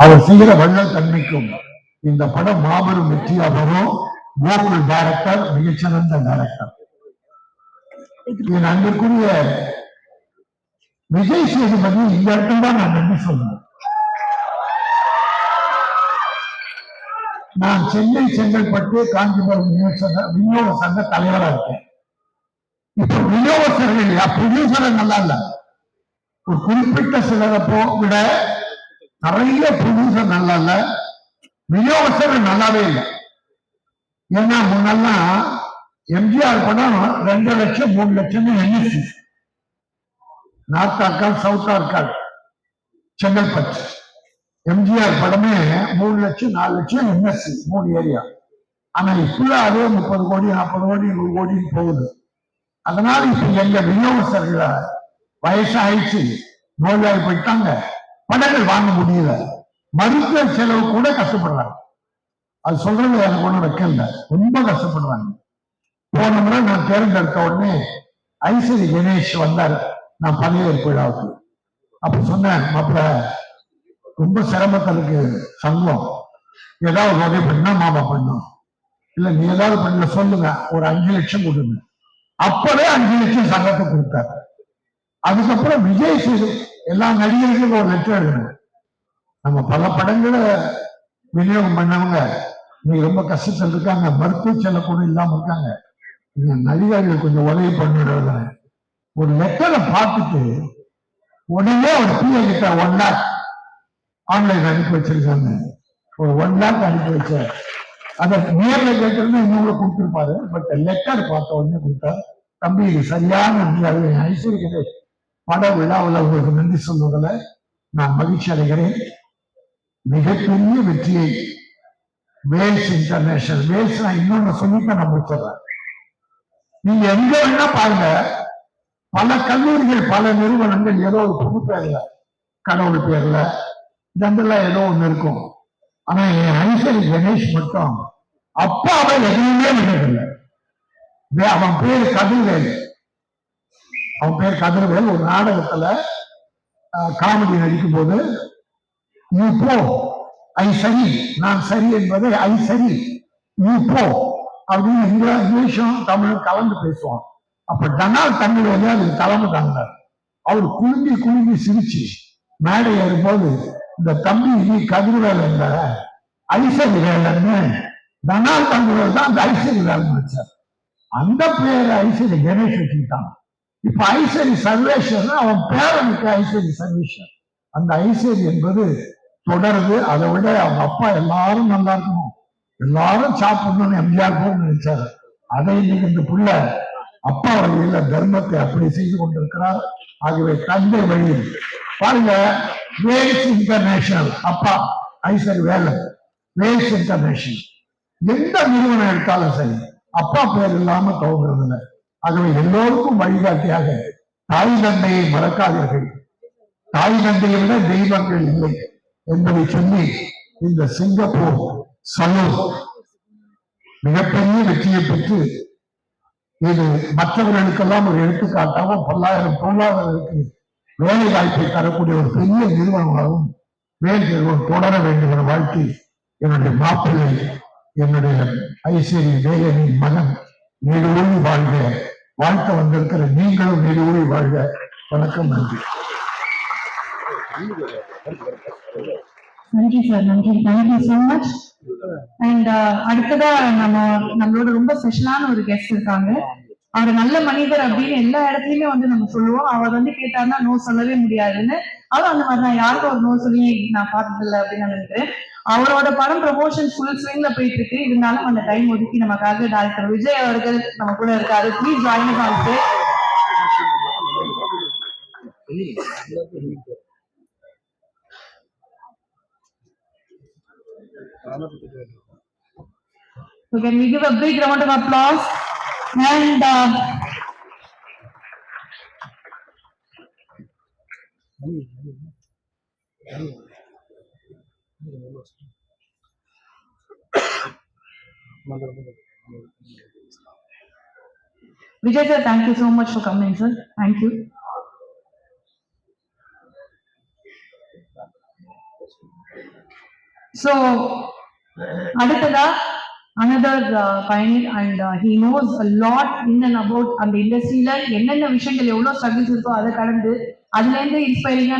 அவர் செய்கிற வள்ளல் தன்மைக்கும் இந்த படம் மாபெரும் வெற்றியா வரும். கோகுல் டைரக்டர் மிகச்சிறந்த டைரக்டர். என் அன்பிற்குரிய விஜய் சேதுபதி இந்த இடத்துல தான் நான் நன்றி சொல்றேன். நான் சென்னை செங்கல்பட்டு காஞ்சிபுரம் விநியோக சங்க தலைவராக இருக்கேன். இப்ப விநியோகஸ்தர்கள் ப்ரொடியூசர் நல்லா இல்ல, ஒரு குறிப்பிட்ட சிலரை விட நிறைய ப்ரொடியூசர் நல்லா இல்ல, விநியோகஸ்தர்கள் நல்லாவே இல்லை. ஏன்னா முன்னெல்லாம் எம்ஜிஆர் படம் 2 லட்சம் 3 லட்சம் NSC, north Arcot south Arcot Chengalpattu. MGR படமே 3 லட்சம் 4 லட்சம் என்எஸ்சி 3 ஏரியா. ஆனா இப்ப அதே 30 கோடி 40 கோடி 100 கோடின்னு போகுது. அதனால இப்ப எங்க விநியோகஸ்தர்கள வயசாயிடுச்சு, நோயாளி போயிட்டாங்க, படங்கள் வாங்க முடியல, மருத்துவ செலவு கூட கஷ்டப்படுறாங்க. அது சொல்றது எனக்கு ஒண்ணு வைக்கல, ரொம்ப கஷ்டப்படுறாங்க. போன முறை நான் தேர்ந்தெடுத்த உடனே ஐஸ்வரி கணேஷ் வந்தார் நான் பதவியேற்பு விழாவுக்கு. அப்ப சொன்னேன், மாப்பிள்ள ரொம்ப சிரமத்திற்கு சங்கம், ஏதாவது உதவி பண்ணா மாமா பண்ணும், இல்ல நீ ஏதாவது பண்ணல சொல்லுங்க, ஒரு 5 லட்சம் கொடுங்க. அப்பவே 5 லட்சம் சங்கத்துக்கு கொடுத்தாரு. அதுக்கப்புறம் விஜய் சேது எல்லா நடிகர்களுக்கும் ஒரு லெட்டர் எழுதுங்க, நம்ம பல படங்களை விநியோகம் பண்ணவங்க நீங்க ரொம்ப கஷ்டத்தில் இருக்காங்க, மருத்துவ செலவு கூட இல்லாம இருக்காங்க, நடிகர்கள் கொஞ்சம் உதவி பண்ணிடுறது. ஒரு லெட்டரை பார்த்துட்டு உடனே ஒரு பிஏ கிட்ட 1 லேக் ஆன்லைன் அனுப்பி வச்சிருக்காங்க. ஒரு 1 லேக் அனுப்பி வச்ச, அதை நேர்ல கேட்டிருந்தா இன்னொரு கொடுத்துருப்பாரு. பட் லெட்டர் பார்த்த உடனே கொடுத்தாரு. தம்பி இது சரியான ஐஸ்வர்ய பட விழாவில் உங்களுக்கு நன்றி சொல்வதில் நான் மகிழ்ச்சி அடைகிறேன். மிகப்பெரிய வெற்றியை வேல்ஸ் இன்டர்நேஷனல், வேல்ஸ் நான் இன்னொன்னு சொல்லிட்டு நான் முடிச்சிடுறேன். நீங்க எங்க வேணா பாருங்க, பல கல்லூரிகள் பல நிறுவனங்கள் ஏதோ ஒரு புது பேர்ல கடவுள் பேர்ல இதெல்லாம் ஏதோ ஒண்ணு இருக்கும். ஆனா என் ஐஸ்வரி கணேஷ் மட்டும் அப்பாவை எதுவுமே நினைக்கல. அவன் பேர் கதிர்வேல், அவன் பேர் கதிர்வேல். ஒரு நாடகத்துல காமெடி நடிக்கும் போது யூ போ ஐ சரி, நான் சரி என்பதை ஐ சரி யூ போ அப்படின்னு இங்கிலீஷும் தமிழும் கலந்து பேசுவான். அப்ப டனால் தமிழ் வந்து அதுக்கு தலைமை தாங்கினார். அவர் குலுங்கி குலுங்கி சிரிச்சு மேடை ஏறும்போது இந்த தம்பி நீ கதிர்வேல் என்ற ஐஸ்வரி வேலன்னு டனால் தமிழர் தான் அந்த ஐஸ்வரி வேலன்னு வச்சார். அந்த பேரை ஐஸ்வரி கணேஷ் வச்சுக்கிட்டான். இப்ப ஐஸ்வரி சர்வேஸ்வர் அவன் பேரனுக்கு ஐஸ்வரி சர்வேஸ்வர். அந்த ஐஸ்வரி என்பது தொடருது. அதை விட அவங்க அப்பா எல்லாரும் நல்லா இருக்கணும், எல்லாரும் சாப்பிடணும்னு எம்ஜிஆர் போல நினைச்சாரு. அதை இன்னைக்கு இந்த புள்ள அப்பா வழியில தர்மத்தை அப்படி செய்து கொண்டிருக்கிறார். ஆகவே தந்தை வழியில் பாருங்க, வேல்ஸ் இன்டர்நேஷனல் அப்பா ஐஸ்வரி வேலன், வேல்ஸ் இன்டர்நேஷனல் எந்த நிறுவனம் எடுத்தாலும் சரி அப்பா பேர் இல்லாம துவங்குறது இல்லை. ஆகவே எல்லோருக்கும் வழிகாட்டியாக தாய் தந்தையை மறக்காதீர்கள், தாய் தந்தையை விட தெய்வங்கள் இல்லை என்பதை சொல்லி இந்த சிங்கப்பூர் சலூன் மிகப்பெரிய வெற்றியை பெற்று இது மற்றவர்களுக்கெல்லாம் ஒரு எடுத்துக்காட்டாகவும் 10,000 தொழிலாளர்களுக்கு வேலை வாய்ப்பை தரக்கூடிய ஒரு பெரிய நிறுவனமாகவும் வேல் நிறுவனம் தொடர வேண்டும் என வாழ்த்தி என்னுடைய மாப்பிள்ளை என்னுடைய ஐஸ்வரி வேலனின் மகன் நீடூழி வாழ்க, வாழ்த்த வந்திருக்கிற நீங்களும் நீடூழி வாழ்க. வணக்கம், நன்றி. நன்றி சார், நன்றி, தேங்க்யூ சோ மச். அண்ட் அடுத்ததா நம்மளோட ரொம்ப ஸ்பெஷலான ஒரு கெஸ்ட் இருக்காங்க. அவர் நல்ல மனிதர் அப்படின்னு எல்லா இடத்துலயுமே வந்து நம்ம சொல்லுவோம். அவர் வந்து கேட்டாருன்னா நோ சொல்லவே முடியாதுன்னு. அவரும் அந்த மாதிரி தான், யாருக்கும் ஒரு நோ சொல்லி நான் பார்த்தது இல்லை அப்படின்னு நினைக்கிறேன். அவரோட படம் ப்ரமோஷன் ஃபுல் ஸ்விங்ல போயிட்டு இருக்கு. இருந்தாலும் அந்த டைம் ஒதுக்கி நமக்காக டாக்டர் விஜய் அவர்கள் நம்ம கூட இருக்காரு. Please join us on stage. So can we give a big round of applause? And Vijay sir, thank you so much for coming, sir. Thank you. So அடுத்ததா another pioneer and he knows a lot in and about அந்த இண்டஸ்ட்ரியில என்னென்ன விஷயங்கள் எவ்வளவு struggles இருக்கோ அதை கடந்து அதுல இருந்து இன்ஸ்பைரிங்கா